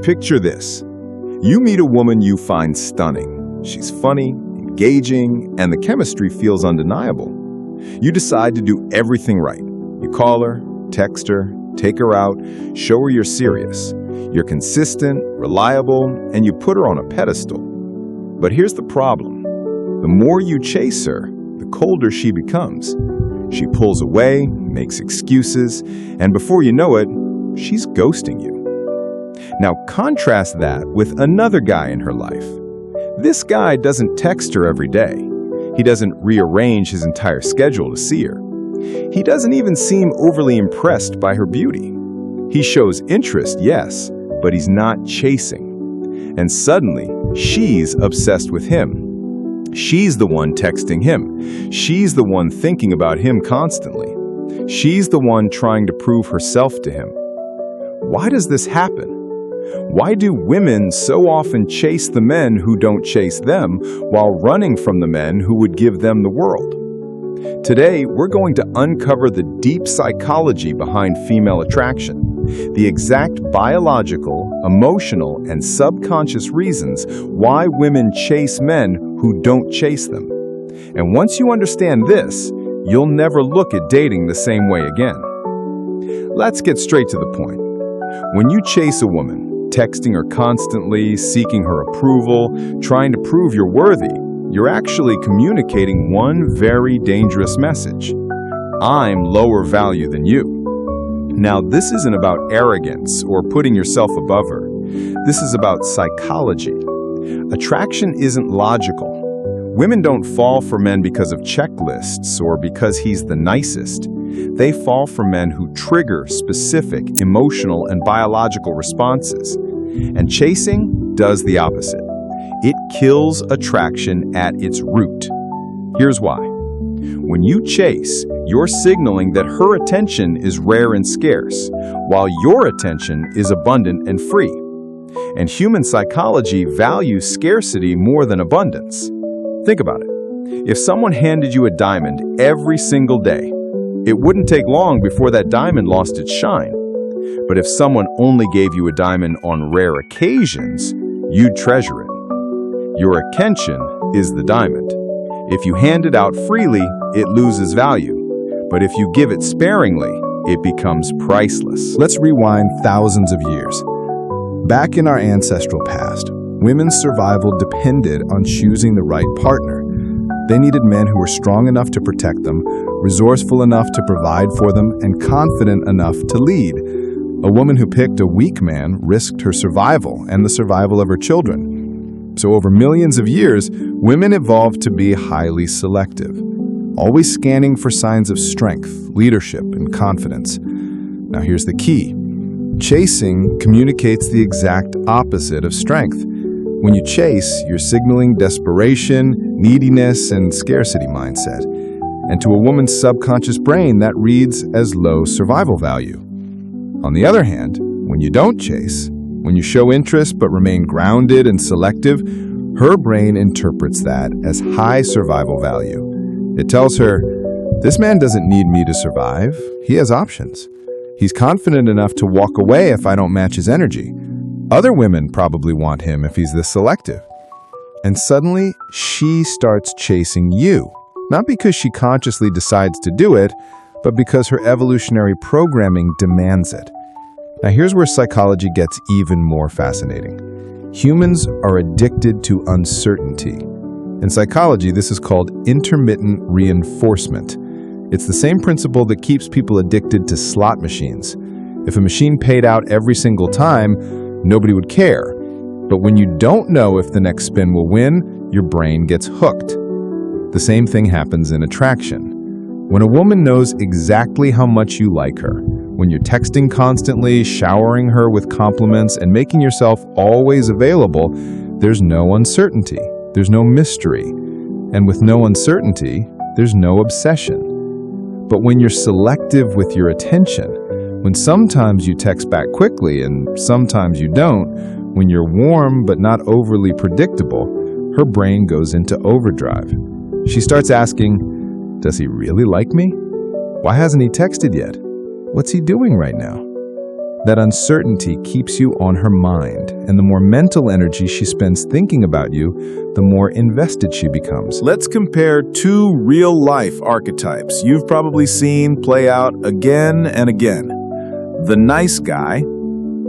Picture this. You meet a woman you find stunning. She's funny, engaging, and the chemistry feels undeniable. You decide to do everything right. You call her, text her, take her out, show her you're serious. You're consistent, reliable, and you put her on a pedestal. But here's the problem. The more you chase her, the colder she becomes. She pulls away, makes excuses, and before you know it, she's ghosting you. Now contrast that with another guy in her life. This guy doesn't text her every day. He doesn't rearrange his entire schedule to see her. He doesn't even seem overly impressed by her beauty. He shows interest, yes, but he's not chasing. And suddenly, she's obsessed with him. She's the one texting him. She's the one thinking about him constantly. She's the one trying to prove herself to him. Why does this happen? Why do women so often chase the men who don't chase them while running from the men who would give them the world? Today, we're going to uncover the deep psychology behind female attraction, the exact biological, emotional, and subconscious reasons why women chase men who don't chase them. And once you understand this, you'll never look at dating the same way again. Let's get straight to the point. When you chase a woman, texting her constantly, seeking her approval, trying to prove you're worthy, you're actually communicating one very dangerous message. I'm lower value than you. Now, this isn't about arrogance or putting yourself above her. This is about psychology. Attraction isn't logical. Women don't fall for men because of checklists or because he's the nicest. They fall for men who trigger specific emotional and biological responses. And chasing does the opposite. It kills attraction at its root. Here's why. When you chase, you're signaling that her attention is rare and scarce, while your attention is abundant and free. And human psychology values scarcity more than abundance. Think about it. If someone handed you a diamond every single day, it wouldn't take long before that diamond lost its shine. But if someone only gave you a diamond on rare occasions, you'd treasure it. Your attention is the diamond. If you hand it out freely, it loses value. But if you give it sparingly, it becomes priceless. Let's rewind thousands of years. Back in our ancestral past, women's survival depended on choosing the right partner. They needed men who were strong enough to protect them, resourceful enough to provide for them, and confident enough to lead. A woman who picked a weak man risked her survival and the survival of her children. So over millions of years, women evolved to be highly selective, always scanning for signs of strength, leadership, and confidence. Now here's the key. Chasing communicates the exact opposite of strength. When you chase, you're signaling desperation, neediness, and scarcity mindset. And to a woman's subconscious brain, that reads as low survival value. On the other hand, when you don't chase, when you show interest but remain grounded and selective, her brain interprets that as high survival value. It tells her, this man doesn't need me to survive. He has options. He's confident enough to walk away if I don't match his energy. Other women probably want him if he's this selective. And suddenly, she starts chasing you. Not because she consciously decides to do it, but because her evolutionary programming demands it. Now here's where psychology gets even more fascinating. Humans are addicted to uncertainty. In psychology, this is called intermittent reinforcement. It's the same principle that keeps people addicted to slot machines. If a machine paid out every single time, nobody would care. But when you don't know if the next spin will win, your brain gets hooked. The same thing happens in attraction. When a woman knows exactly how much you like her, when you're texting constantly, showering her with compliments, and making yourself always available, there's no uncertainty, there's no mystery. And with no uncertainty, there's no obsession. But when you're selective with your attention, when sometimes you text back quickly and sometimes you don't, when you're warm but not overly predictable, her brain goes into overdrive. She starts asking, does he really like me? Why hasn't he texted yet? What's he doing right now? That uncertainty keeps you on her mind, and the more mental energy she spends thinking about you, the more invested she becomes. Let's compare two real-life archetypes you've probably seen play out again and again. The nice guy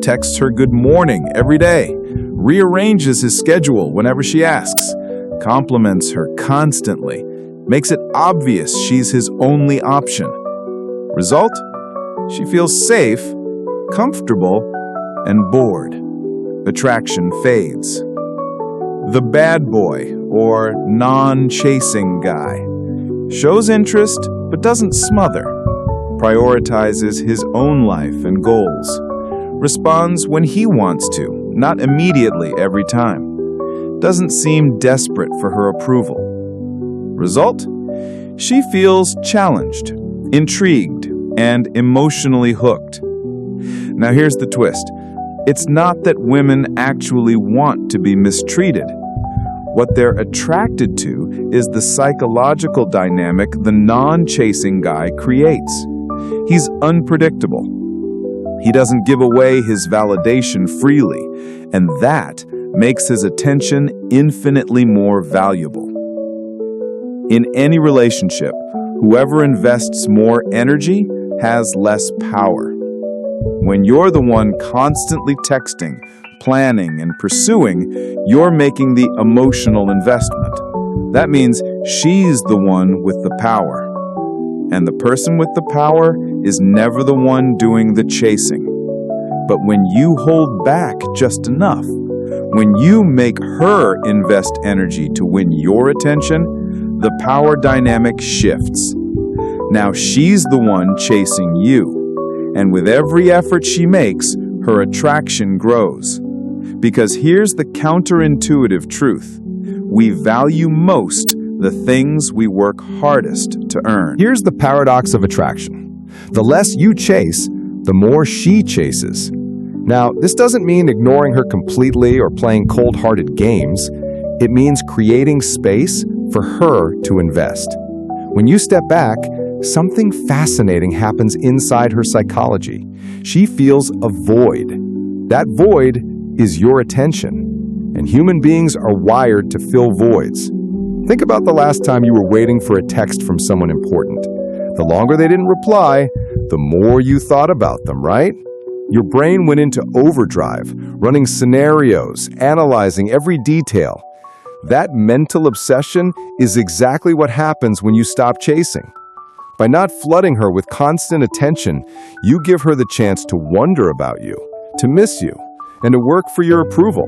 texts her good morning every day, rearranges his schedule whenever she asks, compliments her constantly, makes it obvious she's his only option. Result? She feels safe, comfortable, and bored. Attraction fades. The bad boy, or non-chasing guy, shows interest but doesn't smother, prioritizes his own life and goals, responds when he wants to, not immediately every time, doesn't seem desperate for her approval. Result? She feels challenged, intrigued, and emotionally hooked. Now here's the twist. It's not that women actually want to be mistreated. What they're attracted to is the psychological dynamic the non-chasing guy creates. He's unpredictable. He doesn't give away his validation freely, and that makes his attention infinitely more valuable. In any relationship, whoever invests more energy has less power. When you're the one constantly texting, planning, and pursuing, you're making the emotional investment. That means she's the one with the power. And the person with the power is never the one doing the chasing. But when you hold back just enough, when you make her invest energy to win your attention, the power dynamic shifts. Now she's the one chasing you. And with every effort she makes, her attraction grows. Because here's the counterintuitive truth. We value most the things we work hardest to earn. Here's the paradox of attraction. The less you chase, the more she chases. Now, this doesn't mean ignoring her completely or playing cold-hearted games. It means creating space for her to invest. When you step back, something fascinating happens inside her psychology. She feels a void. That void is your attention, and human beings are wired to fill voids. Think about the last time you were waiting for a text from someone important. The longer they didn't reply, the more you thought about them, right? Your brain went into overdrive, running scenarios, analyzing every detail. That mental obsession is exactly what happens when you stop chasing. By not flooding her with constant attention, you give her the chance to wonder about you, to miss you, and to work for your approval.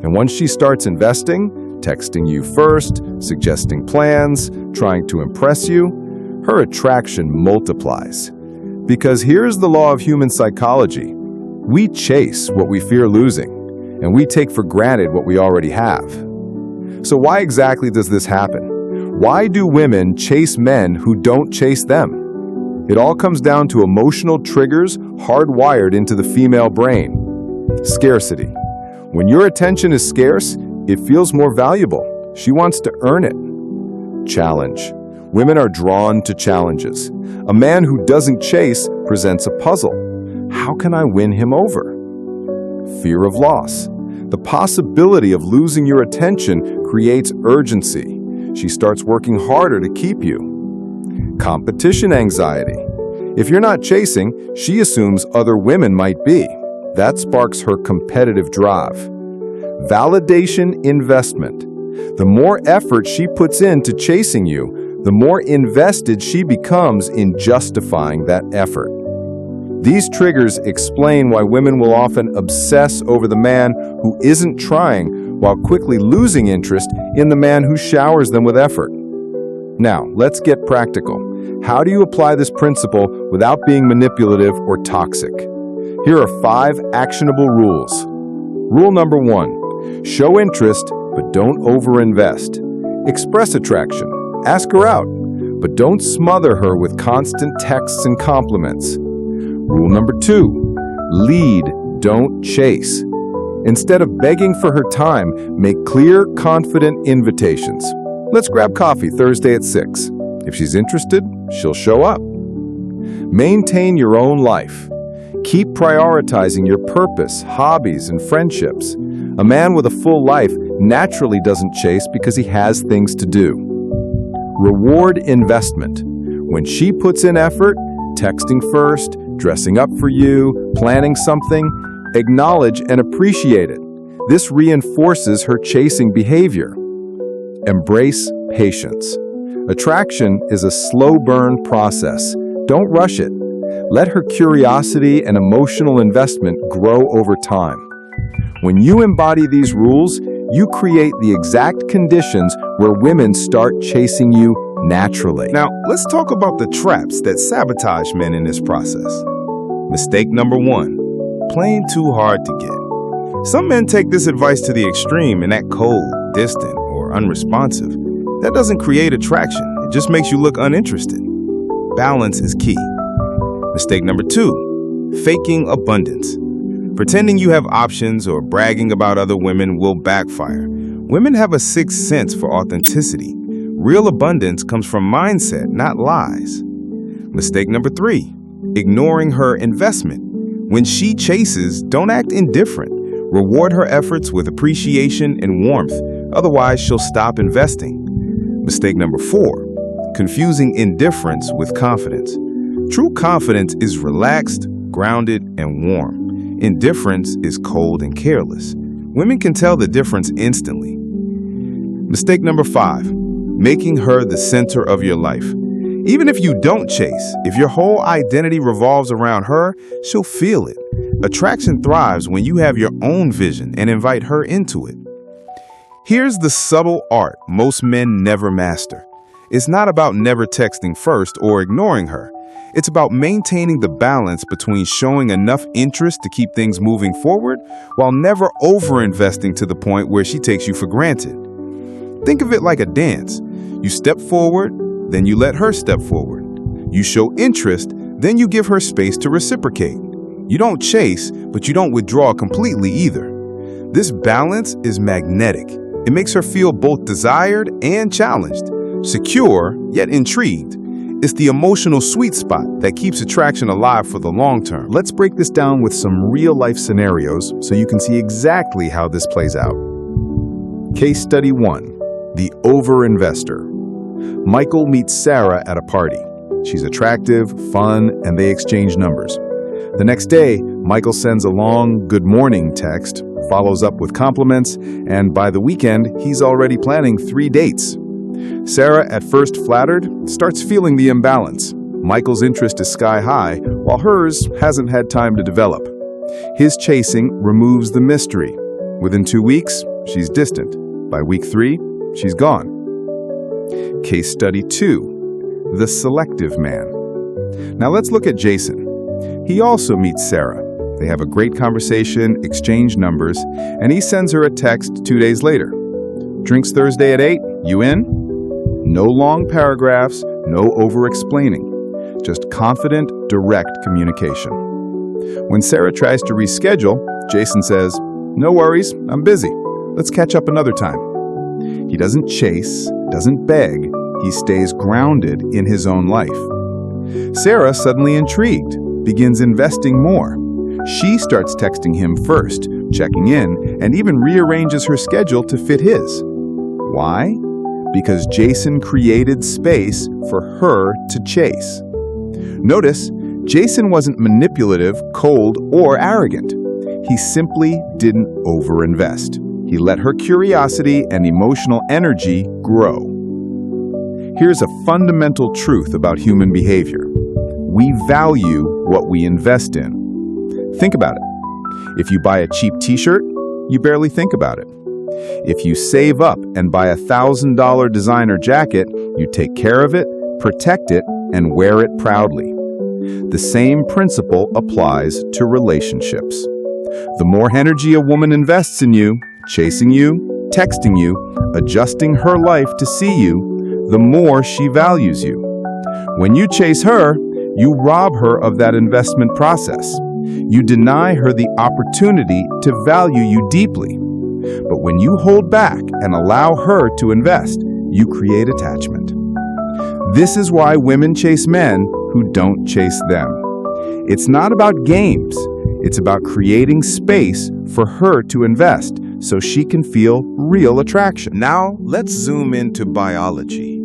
And once she starts investing, texting you first, suggesting plans, trying to impress you, her attraction multiplies. Because here's the law of human psychology. We chase what we fear losing, and we take for granted what we already have. So why exactly does this happen? Why do women chase men who don't chase them? It all comes down to emotional triggers hardwired into the female brain. Scarcity. When your attention is scarce, it feels more valuable. She wants to earn it. Challenge. Women are drawn to challenges. A man who doesn't chase presents a puzzle. How can I win him over? Fear of loss. The possibility of losing your attention creates urgency. She starts working harder to keep you. Competition anxiety. If you're not chasing, she assumes other women might be. That sparks her competitive drive. Validation investment. The more effort she puts into chasing you, the more invested she becomes in justifying that effort. These triggers explain why women will often obsess over the man who isn't trying while quickly losing interest in the man who showers them with effort. Now, let's get practical. How do you apply this principle without being manipulative or toxic? Here are 5 actionable rules. Rule number 1, show interest, but don't overinvest. Express attraction. Ask her out, but don't smother her with constant texts and compliments. Rule number 2, lead, don't chase. Instead of begging for her time, make clear, confident invitations. Let's grab coffee Thursday at 6. If she's interested, she'll show up. Maintain your own life. Keep prioritizing your purpose, hobbies, and friendships. A man with a full life naturally doesn't chase because he has things to do. Reward investment. When she puts in effort, texting first, dressing up for you, planning something, acknowledge and appreciate it. This reinforces her chasing behavior. Embrace patience. Attraction is a slow burn process. Don't rush it. Let her curiosity and emotional investment grow over time. When you embody these rules, you create the exact conditions where women start chasing you naturally. Now, let's talk about the traps that sabotage men in this process. Mistake number 1, playing too hard to get. Some men take this advice to the extreme and act cold, distant, or unresponsive. That doesn't create attraction. It just makes you look uninterested. Balance is key. Mistake number 2, faking abundance. Pretending you have options or bragging about other women will backfire. Women have a sixth sense for authenticity. Real abundance comes from mindset, not lies. Mistake number 3, ignoring her investment. When she chases, don't act indifferent. Reward her efforts with appreciation and warmth. Otherwise, she'll stop investing. Mistake number 4, confusing indifference with confidence. True confidence is relaxed, grounded, and warm. Indifference is cold and careless. Women can tell the difference instantly. Mistake number 5, making her the center of your life. Even if you don't chase, if your whole identity revolves around her, she'll feel it. Attraction thrives when you have your own vision and invite her into it. Here's the subtle art most men never master. It's not about never texting first or ignoring her. It's about maintaining the balance between showing enough interest to keep things moving forward while never over-investing to the point where she takes you for granted. Think of it like a dance. You step forward, then you let her step forward. You show interest, then you give her space to reciprocate. You don't chase, but you don't withdraw completely either. This balance is magnetic. It makes her feel both desired and challenged, secure yet intrigued. It's the emotional sweet spot that keeps attraction alive for the long term. Let's break this down with some real-life scenarios so you can see exactly how this plays out. Case study 1, the over-investor. Michael meets Sarah at a party. She's attractive, fun, and they exchange numbers. The next day, Michael sends a long good morning text, follows up with compliments, and by the weekend, he's already planning 3 dates. Sarah, at first flattered, starts feeling the imbalance. Michael's interest is sky high, while hers hasn't had time to develop. His chasing removes the mystery. Within 2 weeks, she's distant. By week 3, she's gone. Case study 2, the selective man. Now let's look at Jason. He also meets Sarah. They have a great conversation, exchange numbers, and he sends her a text 2 days later. Drinks Thursday at 8, you in? No long paragraphs, no over-explaining. Just confident, direct communication. When Sarah tries to reschedule, Jason says, "No worries, I'm busy. Let's catch up another time." He doesn't chase, doesn't beg. He stays grounded in his own life. Sarah, suddenly intrigued, begins investing more. She starts texting him first, checking in, and even rearranges her schedule to fit his. Why? Because Jason created space for her to chase. Notice, Jason wasn't manipulative, cold, or arrogant. He simply didn't overinvest. He let her curiosity and emotional energy grow. Here's a fundamental truth about human behavior. We value what we invest in. Think about it. If you buy a cheap t-shirt, you barely think about it. If you save up and buy a $1,000 designer jacket, you take care of it, protect it, and wear it proudly. The same principle applies to relationships. The more energy a woman invests in you, chasing you, texting you, adjusting her life to see you, the more she values you. When you chase her, you rob her of that investment process. You deny her the opportunity to value you deeply. But when you hold back and allow her to invest, you create attachment. This is why women chase men who don't chase them. It's not about games. It's about creating space for her to invest so she can feel real attraction. Now, let's zoom into biology.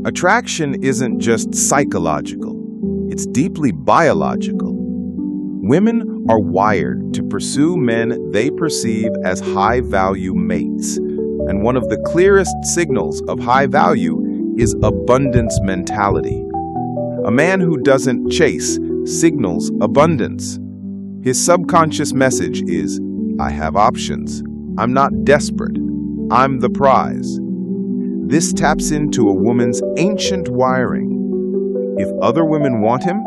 Attraction isn't just psychological, it's deeply biological. Women are wired to pursue men they perceive as high-value mates, and one of the clearest signals of high value is abundance mentality. A man who doesn't chase signals abundance. His subconscious message is, I have options. I'm not desperate. I'm the prize. This taps into a woman's ancient wiring. If other women want him,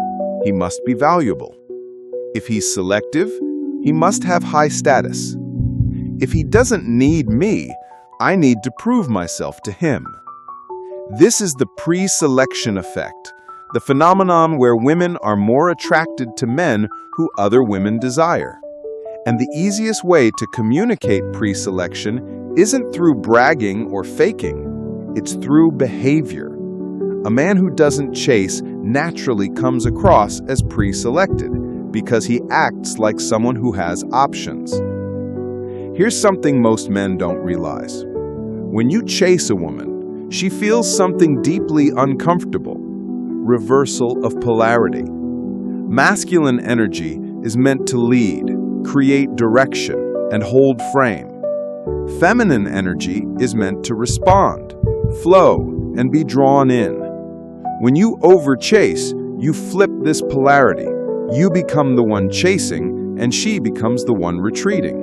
he must be valuable. If he's selective, he must have high status. If he doesn't need me, I need to prove myself to him. This is the pre-selection effect, the phenomenon where women are more attracted to men who other women desire. And the easiest way to communicate pre-selection isn't through bragging or faking, it's through behavior. A man who doesn't chase naturally comes across as pre-selected because he acts like someone who has options. Here's something most men don't realize. When you chase a woman, she feels something deeply uncomfortable. Reversal of polarity. Masculine energy is meant to lead, create direction, and hold frame. Feminine energy is meant to respond, flow, and be drawn in. When you overchase, you flip this polarity. You become the one chasing, and she becomes the one retreating.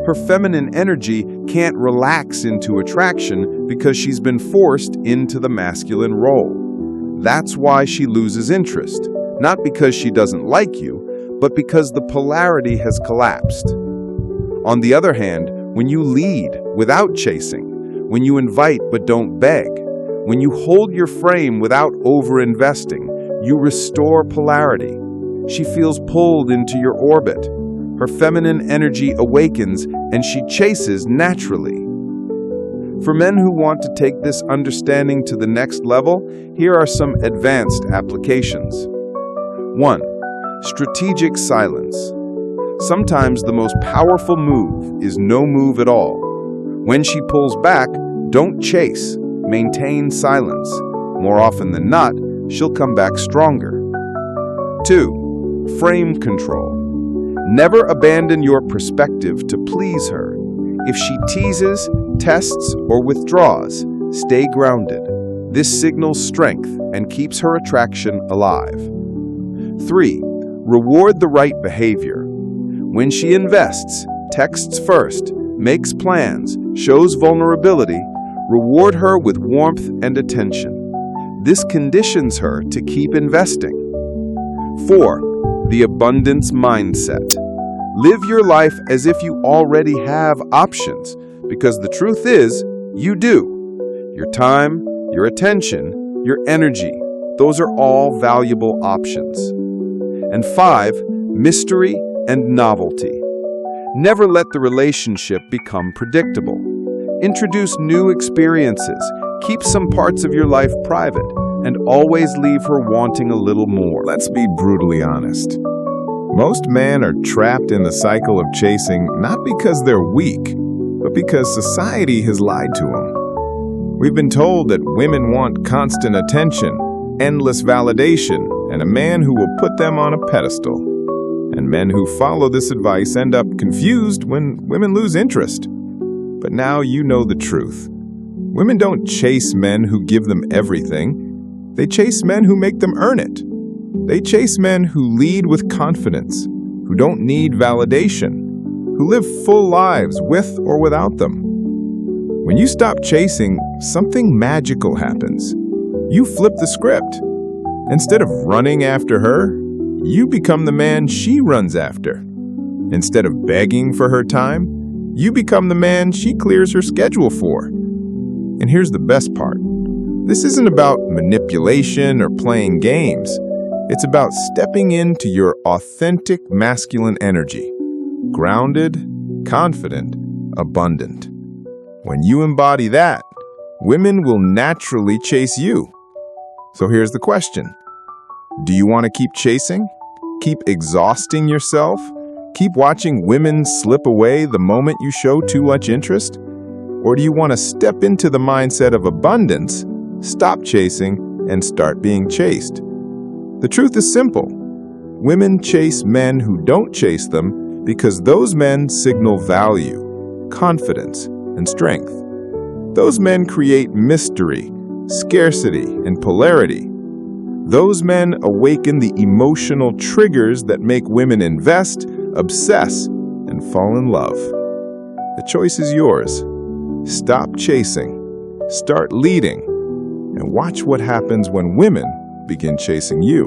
Her feminine energy can't relax into attraction because she's been forced into the masculine role. That's why she loses interest, not because she doesn't like you, but because the polarity has collapsed. On the other hand, when you lead without chasing, when you invite but don't beg, when you hold your frame without over-investing, you restore polarity. She feels pulled into your orbit. Her feminine energy awakens and she chases naturally. For men who want to take this understanding to the next level, here are some advanced applications. 1. Strategic silence. Sometimes the most powerful move is no move at all. When she pulls back, don't chase, maintain silence. More often than not, she'll come back stronger. 2. Frame control. Never abandon your perspective to please her. If she teases, tests, or withdraws, stay grounded. This signals strength and keeps her attraction alive. 3. Reward the right behavior. When she invests, texts first, makes plans, shows vulnerability, reward her with warmth and attention. This conditions her to keep investing. 4. The abundance mindset. Live your life as if you already have options, because the truth is, you do. Your time, your attention, your energy, those are all valuable options. And 5, mystery and novelty. Never let the relationship become predictable. Introduce new experiences, keep some parts of your life private, and always leave her wanting a little more. Let's be brutally honest. Most men are trapped in the cycle of chasing not because they're weak, but because society has lied to them. We've been told that women want constant attention, endless validation, and a man who will put them on a pedestal. And men who follow this advice end up confused when women lose interest. But now you know the truth. Women don't chase men who give them everything. They chase men who make them earn it. They chase men who lead with confidence, who don't need validation, who live full lives with or without them. When you stop chasing, something magical happens. You flip the script. Instead of running after her, you become the man she runs after. Instead of begging for her time, you become the man she clears her schedule for. And here's the best part. This isn't about manipulation or playing games. It's about stepping into your authentic masculine energy. Grounded, confident, abundant. When you embody that, women will naturally chase you. So here's the question. Do you want to keep chasing? keep exhausting yourself? Keep watching women slip away the moment you show too much interest? Or do you want to step into the mindset of abundance, stop chasing, and start being chased? The truth is simple. Women chase men who don't chase them because those men signal value, confidence, and strength. Those men create mystery, scarcity, and polarity. Those men awaken the emotional triggers that make women invest, obsess, and fall in love. The choice is yours. Stop chasing, start leading, and watch what happens when women begin chasing you.